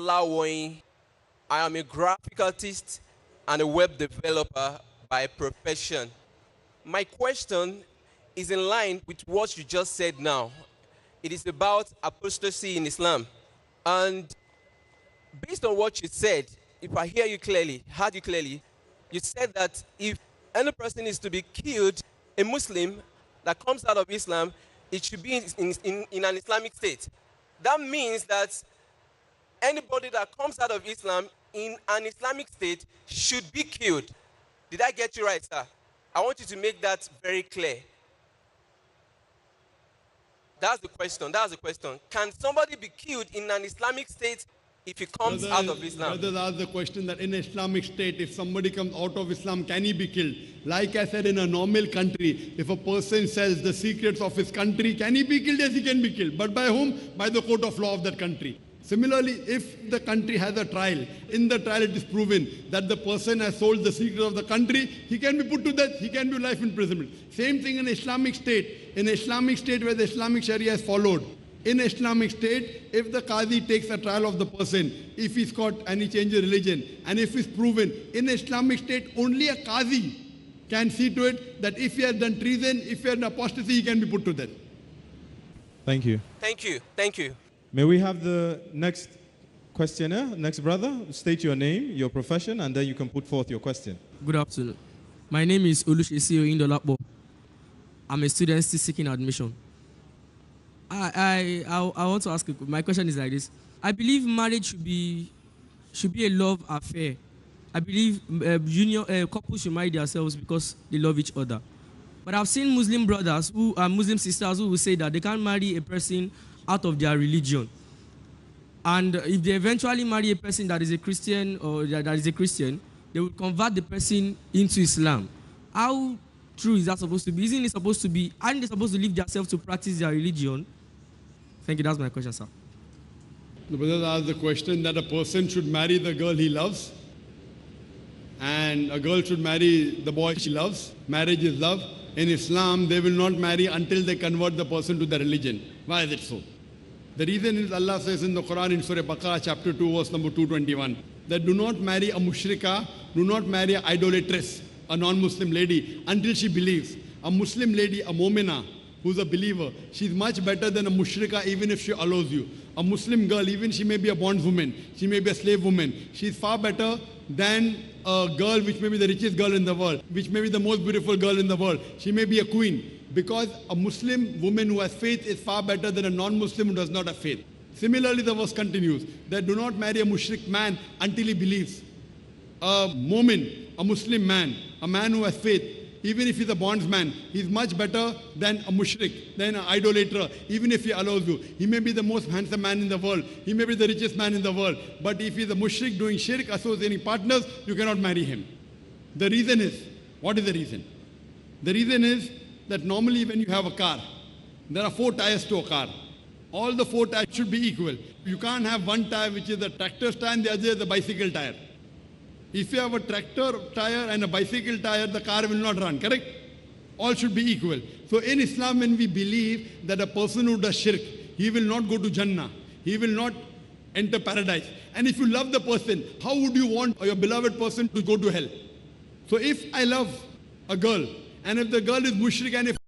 Olawoyin. I am a graphic artist and a web developer by profession. My question is in line with what you just said now. It is about apostasy in Islam. And based on what you said, if I heard you clearly, you said that if any person is to be killed, a Muslim that comes out of Islam, it should be in an Islamic state. That means that anybody that comes out of Islam in an Islamic state should be killed. Did I get you right, sir? I want you to make that very clear. That's the question. Can somebody be killed in an Islamic state if he comes out of Islam? Brothers ask the question that in Islamic state, if somebody comes out of Islam, can he be killed? Like I said, in a normal country, if a person sells the secrets of his country, can he be killed? Yes, he can be killed. But by whom? By the court of law of that country. Similarly, if the country has a trial, in the trial it is proven that the person has sold the secrets of the country, he can be put to death, he can be life imprisonment. Same thing in Islamic state. In Islamic state where the Islamic Sharia is followed, in Islamic state, if the Qadi takes a trial of the person, if he's caught and he changes religion, and if it's proven, in Islamic state, only a Qadi can see to it that if he has done treason, if he has done apostasy, he can be put to death. Thank you. Thank you. May we have the next questioner, next brother? State your name, your profession, and then you can put forth your question. Good afternoon. My name is Olushesio Indolapo. I'm a student still seeking admission. I want to ask, my question is like this. I believe marriage should be a love affair. I believe couples should marry themselves because they love each other. But I've seen Muslim brothers Muslim sisters who will say that they can't marry a person out of their religion. And if they eventually marry a person that is a Christian they will convert the person into Islam. How true is that supposed to be? Aren't they supposed to leave themselves to practice their religion? Thank you, that's my question, sir. The brother asked the question that a person should marry the girl he loves, and a girl should marry the boy she loves. Marriage is love. In Islam, they will not marry until they convert the person to the religion. Why is it so? The reason is Allah says in the Quran in Surah Baqarah chapter 2 verse number 221 that do not marry a mushrika, do not marry an idolatress, a non-Muslim lady until she believes. A Muslim lady, a mu'mina, who's a believer, she's much better than a mushrika even if she allows you. A Muslim girl, even she may be a bondwoman, she may be a slave woman, she's far better than a girl which may be the richest girl in the world, which may be the most beautiful girl in the world. She may be a queen. Because a Muslim woman who has faith is far better than a non-Muslim who does not have faith. Similarly, the verse continues that do not marry a mushrik man until he believes. A mu'min, a Muslim man, a man who has faith, even if he's a bondsman, he's much better than a mushrik, than an idolater, even if he allows you. He may be the most handsome man in the world, he may be the richest man in the world, but if he's a mushrik doing shirk, associating partners, you cannot marry him. The reason is, what is the reason? The reason is that normally when you have a car, there are 4 tires to a car. All the 4 tires should be equal. You can't have one tire which is the tractor's tire and the other is the bicycle tire. If you have a tractor tire and a bicycle tire, the car will not run, correct? All should be equal. So in Islam, when we believe that a person who does shirk, he will not go to Jannah, he will not enter paradise. And if you love the person, how would you want your beloved person to go to hell? So if I love a girl, and if the girl is mushrik and if